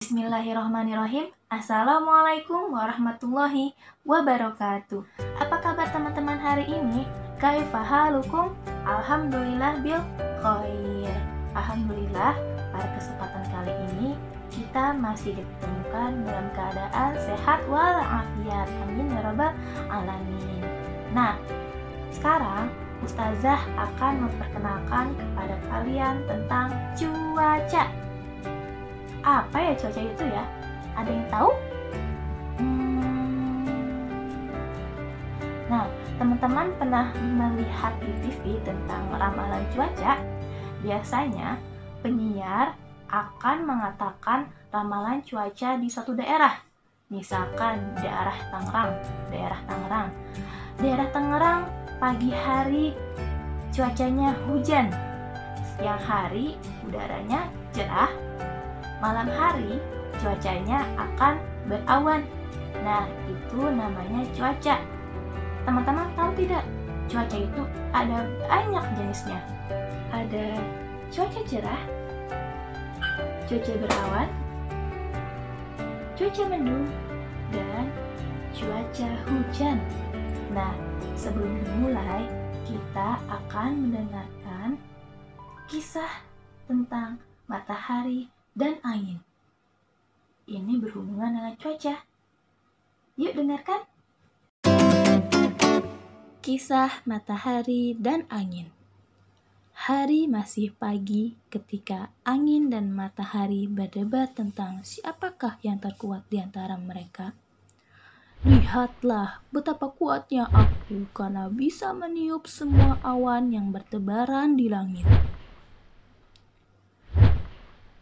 Bismillahirrahmanirrahim. Assalamualaikum warahmatullahi wabarakatuh. Apa kabar teman-teman hari ini? Kaifa halukum? Alhamdulillah bil khair. Alhamdulillah, pada kesempatan kali ini kita masih ditemukan dalam keadaan sehat walafiat. Amin ya rabbal alamin. Nah, sekarang Ustazah akan memperkenalkan kepada kalian tentang cuaca. Apa ya cuaca itu ya? Ada yang tahu? Nah, teman-teman pernah melihat di TV tentang ramalan cuaca? Biasanya penyiar akan mengatakan ramalan cuaca di suatu daerah. Misalkan daerah Tangerang. Daerah Tangerang pagi hari cuacanya hujan. Siang hari udaranya cerah. Malam hari cuacanya akan berawan. Nah, itu namanya cuaca. Teman-teman tahu tidak? Cuaca itu ada banyak jenisnya. Ada cuaca cerah, cuaca berawan, cuaca mendung, dan cuaca hujan. Nah, sebelum dimulai, kita akan mendengarkan kisah tentang matahari dan angin. Ini berhubungan dengan cuaca. Yuk dengarkan. Kisah matahari dan angin. Hari masih pagi ketika angin dan matahari berdebat tentang siapakah yang terkuat di antara mereka. Lihatlah betapa kuatnya aku karena bisa meniup semua awan yang bertebaran di langit.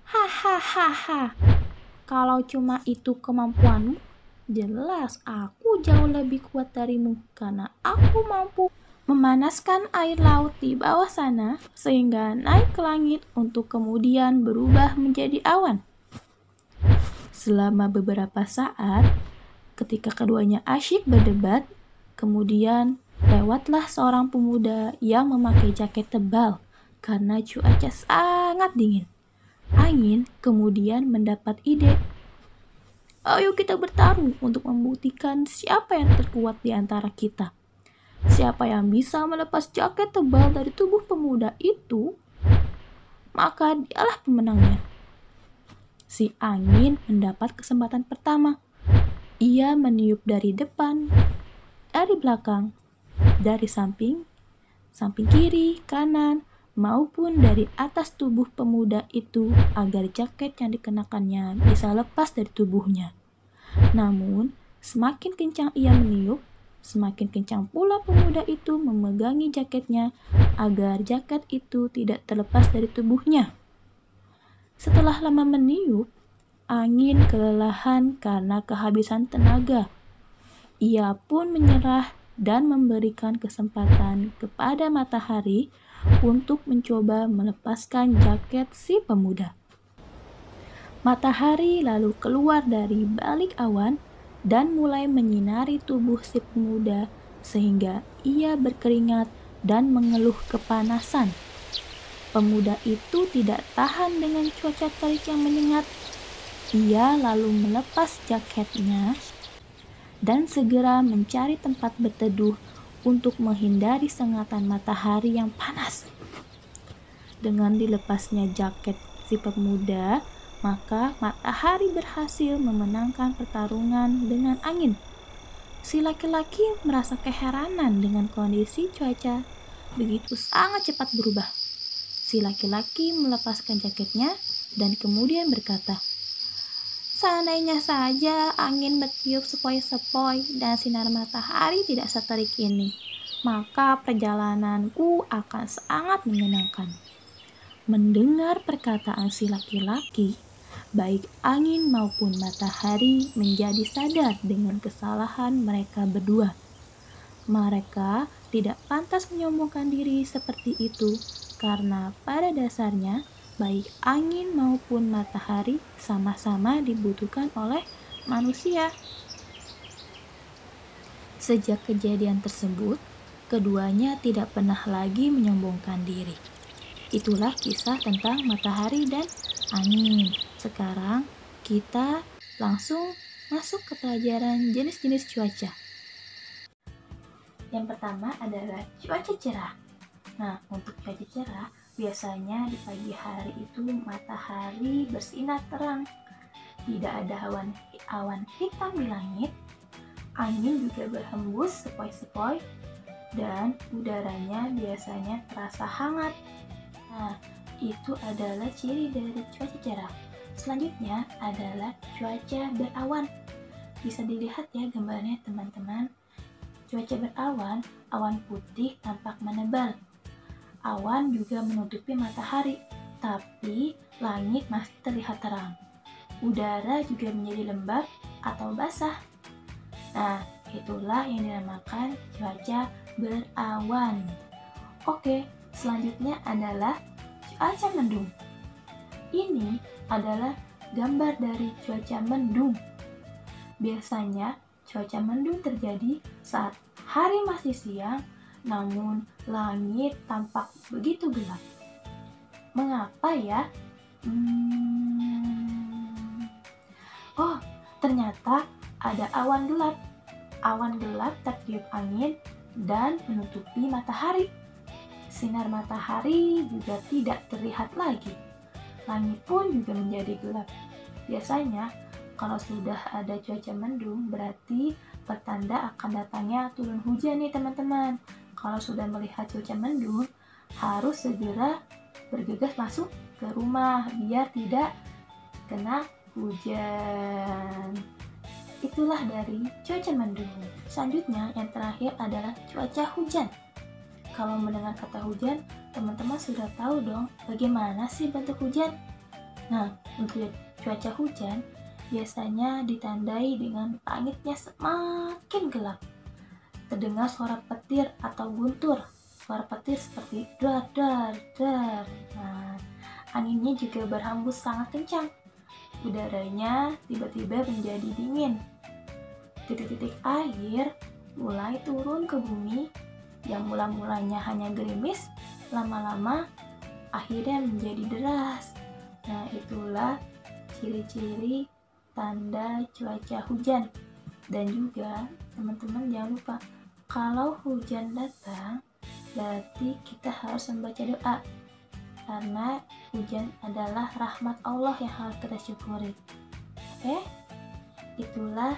Hahaha, kalau cuma itu kemampuanmu, jelas aku jauh lebih kuat darimu karena aku mampu memanaskan air laut di bawah sana sehingga naik ke langit untuk kemudian berubah menjadi awan. Selama beberapa saat, ketika keduanya asyik berdebat, kemudian lewatlah seorang pemuda yang memakai jaket tebal karena cuaca sangat dingin. Angin kemudian mendapat ide. Ayo kita bertarung untuk membuktikan siapa yang terkuat di antara kita. Siapa yang bisa melepas jaket tebal dari tubuh pemuda itu, maka dialah pemenangnya. Si angin mendapat kesempatan pertama. Ia meniup dari depan, dari belakang, dari samping kiri, kanan, maupun dari atas tubuh pemuda itu agar jaket yang dikenakannya bisa lepas dari tubuhnya. Namun, semakin kencang ia meniup, semakin kencang pula pemuda itu memegangi jaketnya agar jaket itu tidak terlepas dari tubuhnya. Setelah lama meniup, angin kelelahan karena kehabisan tenaga. Ia pun menyerah dan memberikan kesempatan kepada matahari untuk mencoba melepaskan jaket si pemuda. Matahari lalu keluar dari balik awan dan mulai menyinari tubuh si pemuda sehingga ia berkeringat dan mengeluh kepanasan. Pemuda itu tidak tahan dengan cuaca terik yang menyengat. Ia lalu melepas jaketnya dan segera mencari tempat berteduh untuk menghindari sengatan matahari yang panas. Dengan dilepasnya jaket si pemuda, maka matahari berhasil memenangkan pertarungan dengan angin. Si laki-laki merasa keheranan dengan kondisi cuaca begitu sangat cepat berubah. Si laki-laki melepaskan jaketnya dan kemudian berkata, "Seandainya saja angin bertiup sepoi-sepoi dan sinar matahari tidak seterik ini, maka perjalananku akan sangat menyenangkan." Mendengar perkataan si laki-laki, baik angin maupun matahari menjadi sadar dengan kesalahan mereka berdua. Mereka tidak pantas menyombongkan diri seperti itu, karena pada dasarnya baik angin maupun matahari sama-sama dibutuhkan oleh manusia. Sejak kejadian tersebut, keduanya tidak pernah lagi menyombongkan diri. Itulah kisah tentang matahari dan angin. Sekarang Kita langsung masuk ke pelajaran jenis-jenis cuaca. Yang pertama adalah cuaca cerah. Nah, untuk cuaca cerah, biasanya di pagi hari itu matahari bersinar terang. Tidak ada awan hitam di langit, angin juga berhembus sepoi-sepoi, dan udaranya biasanya terasa hangat. Nah, itu adalah ciri dari cuaca cerah. Selanjutnya adalah cuaca berawan. Bisa dilihat ya gambarnya teman-teman. Cuaca berawan, awan putih tampak menebal. Awan juga menutupi matahari, tapi langit masih terlihat terang. Udara juga menjadi lembab atau basah. Nah, itulah yang dinamakan cuaca berawan. Oke, selanjutnya adalah cuaca mendung. Ini adalah gambar dari cuaca mendung. Biasanya cuaca mendung terjadi saat hari masih siang, namun langit tampak begitu gelap. Mengapa ya? Oh, ternyata ada awan gelap. Awan gelap tertiup angin dan menutupi matahari. Sinar matahari juga tidak terlihat lagi. Langit pun juga menjadi gelap. Biasanya, kalau sudah ada cuaca mendung, berarti pertanda akan datangnya turun hujan nih teman-teman. Kalau sudah melihat cuaca mendung, harus segera bergegas masuk ke rumah biar tidak kena hujan. Itulah dari cuaca mendung. Selanjutnya, yang terakhir adalah cuaca hujan. Kalau mendengar kata hujan, teman-teman sudah tahu dong bagaimana sih bentuk hujan? Nah, untuk cuaca hujan biasanya ditandai dengan langitnya semakin gelap. Terdengar suara petir atau guntur. Suara petir seperti dar dar dar. Nah, anginnya juga berhembus sangat kencang. Udaranya tiba-tiba menjadi dingin. Titik-titik air mulai turun ke bumi yang mula-mulanya hanya gerimis, lama-lama akhirnya menjadi deras. Nah, itulah ciri-ciri tanda cuaca hujan. Dan juga teman-teman jangan lupa, kalau hujan datang, berarti kita harus membaca doa. Karena hujan adalah rahmat Allah yang harus kita syukuri. Oke? Itulah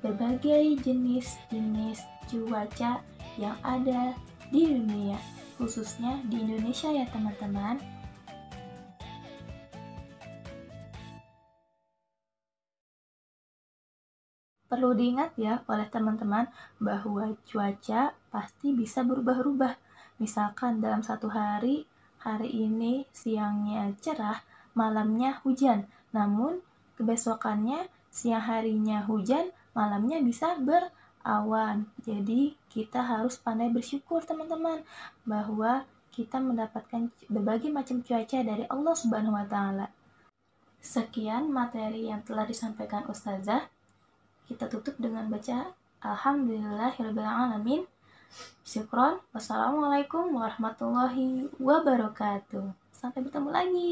berbagai jenis-jenis cuaca yang ada di dunia, khususnya di Indonesia ya teman-teman. Perlu diingat ya oleh teman-teman bahwa cuaca pasti bisa berubah-ubah. Misalkan dalam satu hari ini siangnya cerah, malamnya hujan. Namun kebesokannya siang harinya hujan, malamnya bisa berawan. Jadi kita harus pandai bersyukur teman-teman bahwa kita mendapatkan berbagai macam cuaca dari Allah Subhanahu wa taala. Sekian materi yang telah disampaikan Ustazah. Kita tutup dengan baca Alhamdulillahirrahmanirrahim. Syukron. Wassalamualaikum warahmatullahi wabarakatuh. Sampai bertemu lagi.